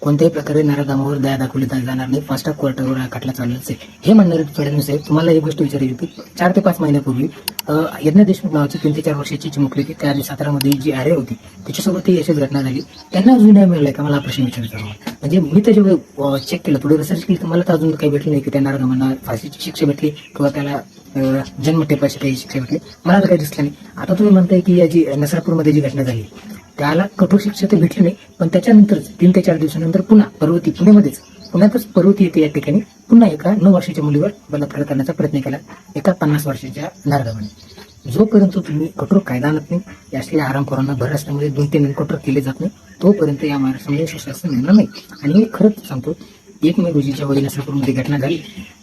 कोणत्याही प्रकारे नराधमावर दया दाखवली जाणार नाही, फास्ट ट्रॅक कोर्टावर खटला चालू असेल हे म्हणणारे फडणवीस साहेब, तुम्हाला एक गोष्ट विचारायची होती. 4 ते 5 महिन्यापूर्वी यज्ञ देशमुख नावाची 3 ते 4 वर्षाची चिमुकली होती, त्या सातारामध्ये जी आरे होती त्याच्यासोबत ही अशीच घटना झाली. त्यांना अजून न्याय मिळालाय का, मला हा प्रश्न विचारायचा होता. म्हणजे मी तर जेव्हा चेक केलं, थोडी रिसर्च केली, तर मला तर अजून काही भेटलं नाही की त्या नराधमांना फाशीची शिक्षा भेटली किंवा त्याला जन्मठेपाची काही शिक्षा भेटली. मला तर काही दिसलं नाही. आता तुम्ही म्हणताय की या जी नसरापूरमध्ये जी घटना झाली त्याला कठोर शिक्षा तर भेटली नाही, पण त्याच्यानंतर 3 ते 4 दिवसानंतर पुन्हा पुण्यातच पर्वती येथे या ठिकाणी पुन्हा एका 9 वर्षाच्या मुलीवर बलात्कार करण्याचा प्रयत्न केला एका 50 वर्षाच्या नराधमाने. जोपर्यंत तुम्ही कठोर कायदा आणत नाही, या असलेल्या आरामखोरांना भर असल्यामुळे 2-3 कठोर केले जात नाही, तोपर्यंत या महाराष्ट्रामध्ये सुशासन येणार नाही. आणि मी खरंच सांगतो, 1 मे रोजी ज्यावेळी नसरापूरमध्ये घटना झाली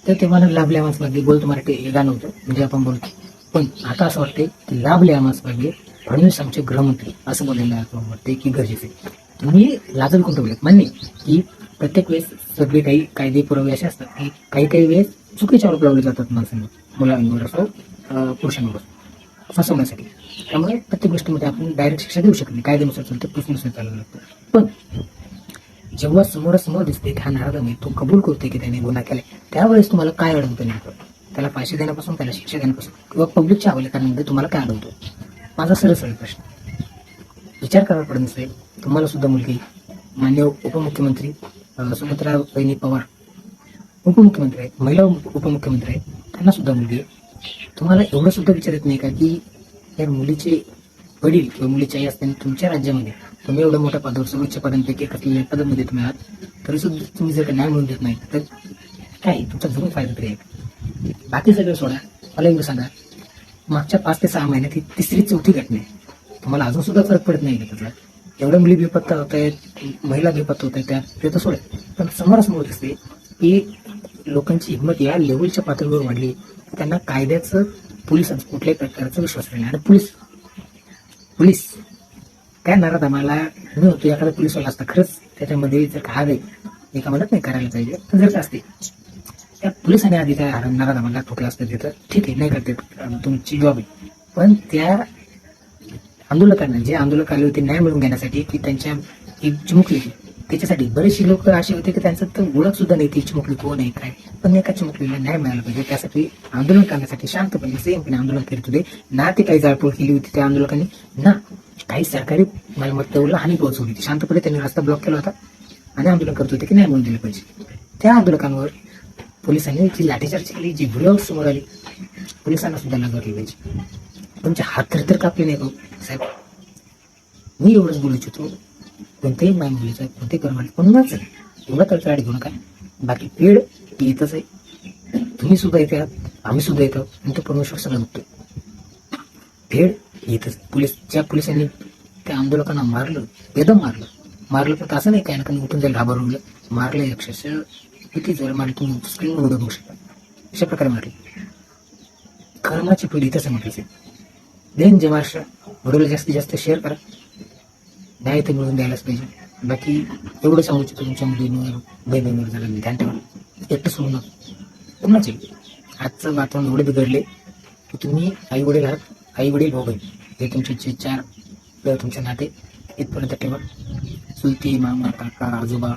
तर तेव्हा लाभले आम्हास मागे बोलतो मराठी हे गाणं होतं, म्हणजे आपण बोलतो. पण आता असं वाटतंय की लाभले आम्हास मागे फडणवीस आमचे गृहमंत्री असं बोलायला वाटते की गरजेचे. तुम्ही लाजल कोणतं बोलत मान्य की प्रत्येक वेळेस सगळे काही कायदे पुरावे असे असतात की काही वेळेस चुकीचे आरोप लावले जातात माणसांना, मुलांवर असो पुरुषांवर फसवण्यासाठी. त्यामुळे प्रत्येक गोष्टीमध्ये आपण डायरेक्ट शिक्षा देऊ शकत नाही, कायद्यानुसार चालतं, प्रूफनुसार चालायला लागतं. पण जेव्हा समोरासमोर दिसते की हा नराधम तो कबूल करतोय की त्याने गुन्हा केलाय, त्यावेळेस तुम्हाला काय अडवतं नेमकं? त्याला फाशी देण्यापासून, त्याला शिक्षा देण्यापासून किंवा पब्लिकच्या हवालेकरणामध्ये तुम्हाला काय अडवतो? माझा सरळ प्रश्न. विचार करा फडणवीस साहेब, तुम्हाला सुद्धा मुलगी, मान्य उपमुख्यमंत्री सुमित्रा वहिनी पवार उपमुख्यमंत्री आहेत, महिला उपमुख्यमंत्री आहेत, त्यांना सुद्धा मुलगी आहे. तुम्हाला एवढं सुद्धा विचारत नाही का की या मुलीचे वडील किंवा मुलीची आई असताना तुमच्या राज्यामध्ये तुम्ही एवढ्या मोठ्या पदावर, सर्वोच्च पदांपैकी असलेल्या पदामध्ये तुम्ही आहात, तरी सुद्धा तुम्ही जर का न्याय मिळवून देत नाही तर काय तुमचा जरूर फायदा तरी आहे. बाकी सगळं सोडा, मला एवढं सांगा, मागच्या 5 ते 6 महिन्यात ही 3री-4थी घटना आहे. तुम्हाला अजून सुद्धा फरक पडत नाही का त्याचा? एवढ्या मुली बेपत्ता होत आहेत, महिला बेपत्ता होत आहेत, ते तर सोडा. पण समोरासमोर दिसते की लोकांची हिंमत या लेवलच्या पातळीवर वाढली, त्यांना कायद्याचं, पोलिसांचं कुठल्याही प्रकारचा विश्वास नाही. आणि पोलीस काय नराधमाला मी होतो, एखादा पोलिसवाला असता खरंच त्याच्यामध्ये जर का आहे एका म्हणत नाही करायला पाहिजे, तर जर का असते त्या पोलिसांनी आधी त्या नराधमाला ठोकलं असतं तिथं, ठीक आहे, नाही करते, तुमची जॉब आहे. पण त्या आंदोलकांना, जे आंदोलक आले होते न्याय मिळवून घेण्यासाठी, की त्यांच्या एक चिमुकली त्याच्यासाठी बरेचसे लोक असे होते की त्यांचं तर ओळख सुद्धा नाही ती चिमुकली कोण आहे काय, पण एका चिमुकलीला न्याय मिळाला पाहिजे, त्यासाठी आंदोलन करण्यासाठी शांतपणे संयमपणे आंदोलन करत होते. ना ते काही जाळपोळ केली होती त्या आंदोलकांनी, ना काही सरकारी मालमत्तेवर हानी पोहोचवली होती. शांतपणे त्यांनी रस्ता ब्लॉक केला होता आणि आंदोलन करत होते की न्याय मिळवून दिलं पाहिजे. त्या आंदोलकांवर पोलिसांनी जी लाठीचार्ज केली, जी व्हिडिओ समोर आली, पोलिसांना सुद्धा लागली पाहिजे. तुमचे हात तर कापले नाही साहेब. मी एवढंच बोलू इच्छितो, कोणत्याही माय मुलीचं, कोणत्याही कर्माला कोणाच एवढा तळतळाट घेऊ नका. बाकी पेड येतच आहे, तुम्ही सुद्धा येते आहात, आम्ही सुद्धा येतो, आणि तो परमेश्वर सगळं बघतोय. भेड येतच. ज्या पोलिसांनी त्या आंदोलकांना मारलं, बेदम मारलं पण असं नाही काय ना, उठून जायला घाबरवलं, मारलं अक्षरशः किती जर मारलं तुम्ही स्क्रीनवर उडवू शकता, अशा प्रकारे मारले. कर्माची पिढी तसं म्हटलं. देन जय महाराष्ट्र, व्हिडिओला जास्तीत जास्त शेअर करा, न्याय ते मिळून द्यायलाच पाहिजे. बाकी एवढं सांगू इच्छितो, तुमच्या मुलींवर बहिणींवर झालं ध्यान ठेवा, एकटं सोडू नका. पुन्हाच आजचं वातावरण एवढे बिघडले की तुम्ही आई वडील आहात, आई वडील भाऊ बहीण हे तुमचे जे 4 तुमचे नाते इथपर्यंत ठेवा. चुलती, मामा, काका, आजोबा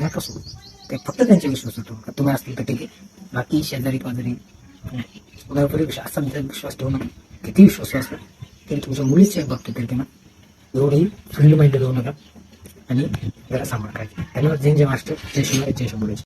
नका सोडू, ते फक्त त्यांच्या विश्वास होतो का तुम्ही असतील तर ठीक आहे. बाकी शेजारी पाजारी कोणावर असा विश्वास ठेवू नका. किती विश्वास असला तरी तुमच्या मुलीच्या बाबतीत तरी त्यांना एवढी फ्रेंड माइंडेड होऊ नका आणि जरा सांभाळ काय. धन्यवाद. जय महाराष्ट्र, जय शिवाय, जय शंभूराज.